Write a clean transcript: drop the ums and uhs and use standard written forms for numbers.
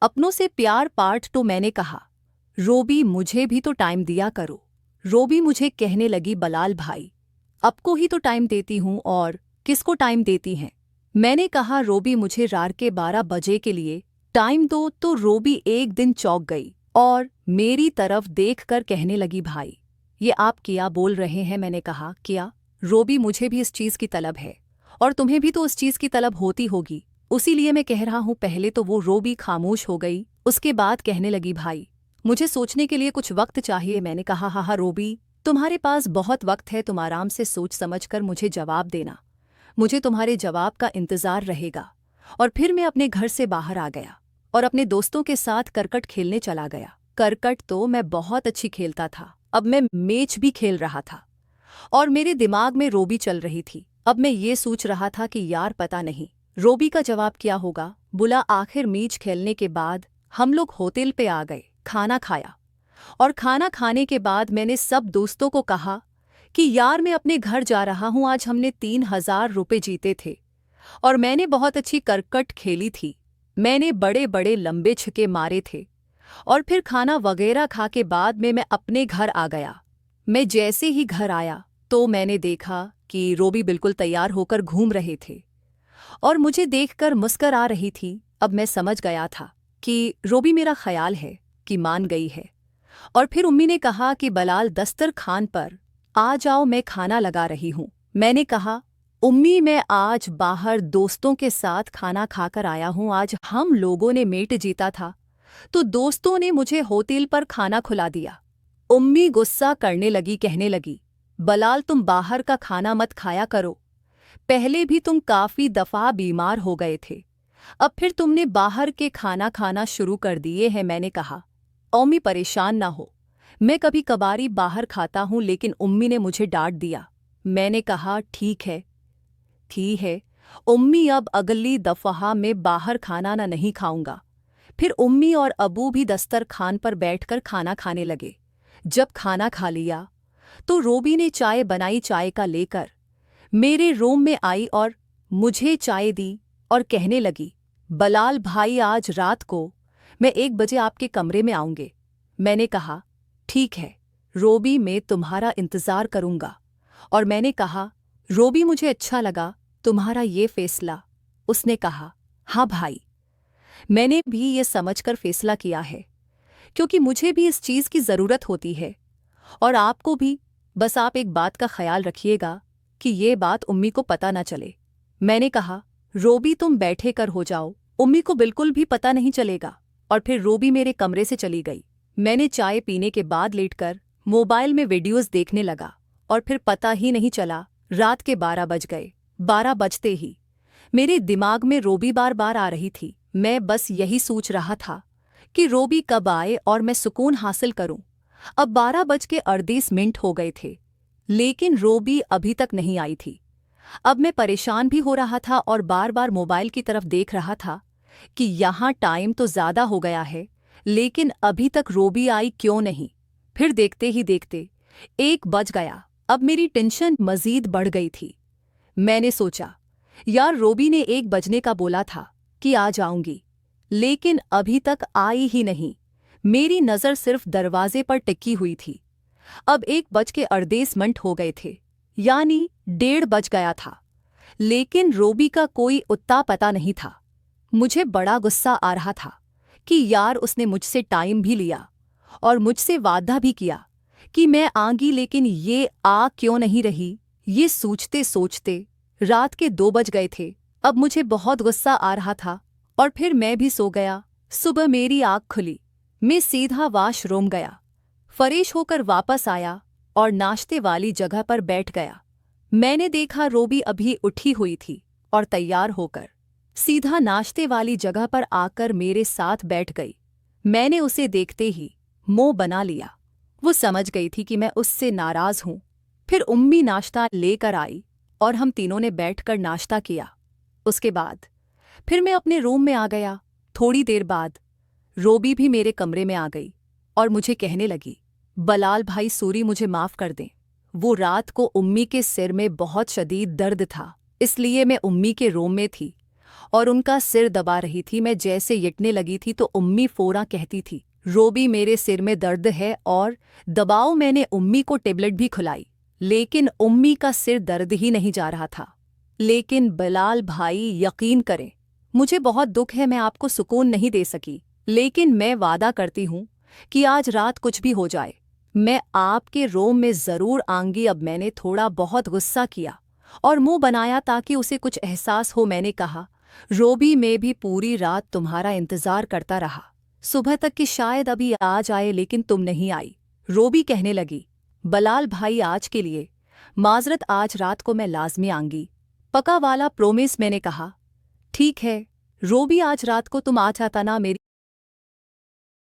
अपनों से प्यार पार्ट 2। मैंने कहा, रोबी मुझे भी तो टाइम दिया करो। रोबी मुझे कहने लगी, बलाल भाई आपको ही तो टाइम देती हूँ और किसको टाइम देती हैं। मैंने कहा, रोबी मुझे रात के 12 बजे के लिए टाइम दो। तो रोबी एक दिन चौंक गई और मेरी तरफ देखकर कहने लगी, भाई ये आप क्या बोल रहे हैं। मैंने कहा, क्या रोबी मुझे भी इस चीज़ की तलब है और तुम्हें भी तो उस चीज़ की तलब होती होगी, उसी लिए मैं कह रहा हूँ। पहले तो वो रोबी खामोश हो गई, उसके बाद कहने लगी, भाई मुझे सोचने के लिए कुछ वक्त चाहिए। मैंने कहा, हाँ रोबी तुम्हारे पास बहुत वक्त है, तुम आराम से सोच समझकर मुझे जवाब देना, मुझे तुम्हारे जवाब का इंतज़ार रहेगा। और फिर मैं अपने घर से बाहर आ गया और अपने दोस्तों के साथ करकट खेलने चला गया। करकट तो मैं बहुत अच्छी खेलता था, अब मैं मैच भी खेल रहा था और मेरे दिमाग में रोबी चल रही थी। अब मैं ये सोच रहा था कि यार पता नहीं रोबी का जवाब क्या होगा। बुला आखिर मैच खेलने के बाद हम लोग होटल पे आ गए, खाना खाया और खाना खाने के बाद मैंने सब दोस्तों को कहा कि यार मैं अपने घर जा रहा हूँ, आज हमने 3,000 रुपये जीते थे और मैंने बहुत अच्छी करकट खेली थी, मैंने बड़े बड़े लंबे छक्के मारे थे। और फिर खाना वगैरह खा के बाद में मैं अपने घर आ गया। मैं जैसे ही घर आया तो मैंने देखा कि रोबी बिल्कुल तैयार होकर घूम रहे थे और मुझे देखकर मुस्कुरा रही थी। अब मैं समझ गया था कि रोबी मेरा ख्याल है कि मान गई है। और फिर उम्मी ने कहा कि बलाल दस्तरखान पर आ जाओ, मैं खाना लगा रही हूँ। मैंने कहा, उम्मी मैं आज बाहर दोस्तों के साथ खाना खाकर आया हूँ, आज हम लोगों ने मैच जीता था तो दोस्तों ने मुझे होटल पर खाना खुला दिया। उम्मी गुस्सा करने लगी, कहने लगी, बलाल तुम बाहर का खाना मत खाया करो, पहले भी तुम काफ़ी दफ़ा बीमार हो गए थे, अब फिर तुमने बाहर के खाना खाना शुरू कर दिए हैं। मैंने कहा, उम्मी परेशान ना हो, मैं कभी कभारी बाहर खाता हूँ, लेकिन उम्मी ने मुझे डांट दिया। मैंने कहा, ठीक है उम्मी, अब अगली दफ़ा मैं बाहर खाना ना नहीं खाऊंगा। फिर उम्मी और अबू भी दस्तरखान पर बैठकर खाना खाने लगे। जब खाना खा लिया तो रोबी ने चाय बनाई, चाय का लेकर मेरे रूम में आई और मुझे चाय दी और कहने लगी, बलाल भाई आज रात को मैं 1 बजे आपके कमरे में आऊँगे। मैंने कहा, ठीक है रोबी, मैं तुम्हारा इंतज़ार करूँगा। और मैंने कहा, रोबी मुझे अच्छा लगा तुम्हारा ये फ़ैसला। उसने कहा, हाँ भाई मैंने भी ये समझकर फ़ैसला किया है क्योंकि मुझे भी इस चीज़ की ज़रूरत होती है और आपको भी। बस आप एक बात का ख्याल रखिएगा कि ये बात उम्मी को पता न चले। मैंने कहा, रोबी तुम बैठे कर हो जाओ, उम्मी को बिल्कुल भी पता नहीं चलेगा। और फिर रोबी मेरे कमरे से चली गई। मैंने चाय पीने के बाद लेटकर मोबाइल में वीडियोज़ देखने लगा और फिर पता ही नहीं चला रात के 12 बज गए। 12 बजते ही मेरे दिमाग में रोबी बार बार आ रही थी। मैं बस यही सोच रहा था कि रोबी कब आए और मैं सुकून हासिल करूं। अब 12:38 हो गए थे लेकिन रोबी अभी तक नहीं आई थी। अब मैं परेशान भी हो रहा था और बार बार मोबाइल की तरफ देख रहा था कि यहाँ टाइम तो ज़्यादा हो गया है लेकिन अभी तक रोबी आई क्यों नहीं। फिर देखते ही देखते 1 बज गया। अब मेरी टेंशन मज़ीद बढ़ गई थी। मैंने सोचा, यार रोबी ने 1 बजने का बोला था कि आ जाऊंगी, लेकिन अभी तक आई ही नहीं। मेरी नज़र सिर्फ दरवाजे पर टिकी हुई थी। अब 1:38 हो गए थे, यानी 1:30 बज गया था, लेकिन रोबी का कोई उत्ता पता नहीं था। मुझे बड़ा गुस्सा आ रहा था कि यार उसने मुझसे टाइम भी लिया और मुझसे वादा भी किया कि मैं आऊंगी, लेकिन ये आ क्यों नहीं रही। ये सोचते सोचते रात के 2 बज गए थे। अब मुझे बहुत गुस्सा आ रहा था और फिर मैं भी सो गया। सुबह मेरी आँख खुली, मैं सीधा वॉशरूम गया, फ्रेश होकर वापस आया और नाश्ते वाली जगह पर बैठ गया। मैंने देखा रोबी अभी उठी हुई थी और तैयार होकर सीधा नाश्ते वाली जगह पर आकर मेरे साथ बैठ गई। मैंने उसे देखते ही मुंह बना लिया। वो समझ गई थी कि मैं उससे नाराज़ हूँ। फिर उम्मी नाश्ता लेकर आई और हम तीनों ने बैठकर नाश्ता किया। उसके बाद फिर मैं अपने रूम में आ गया। थोड़ी देर बाद रोबी भी मेरे कमरे में आ गई और मुझे कहने लगी, बलाल भाई सॉरी, मुझे माफ़ कर दें। वो रात को उम्मी के सिर में बहुत शदीद दर्द था, इसलिए मैं उम्मी के रूम में थी और उनका सिर दबा रही थी। मैं जैसे यटने लगी थी तो उम्मी फौरा कहती थी, रोबी मेरे सिर में दर्द है और दबाओ। मैंने उम्मी को टेबलेट भी खिलाई, लेकिन उम्मी का सिर दर्द ही नहीं जा रहा था। लेकिन बिलाल भाई, यकीन करें, मुझे बहुत दुख है, मैं आपको सुकून नहीं दे सकी, लेकिन मैं वादा करती हूँ कि आज रात कुछ भी हो जाए, मैं आपके रूम में ज़रूर आऊंगी। अब मैंने थोड़ा बहुत गुस्सा किया और मुंह बनाया ताकि उसे कुछ एहसास हो। मैंने कहा, रोबी, मैं भी पूरी रात तुम्हारा इंतज़ार करता रहा, सुबह तक कि शायद अभी आ जाए, लेकिन तुम नहीं आई। रोबी कहने लगी, बलाल भाई, आज के लिए माजरत, आज रात को मैं लाजमी आऊंगी, पक्का वाला प्रोमिस। मैंने कहा, ठीक है रोबी, आज रात को तुम आ जाता ना। मेरी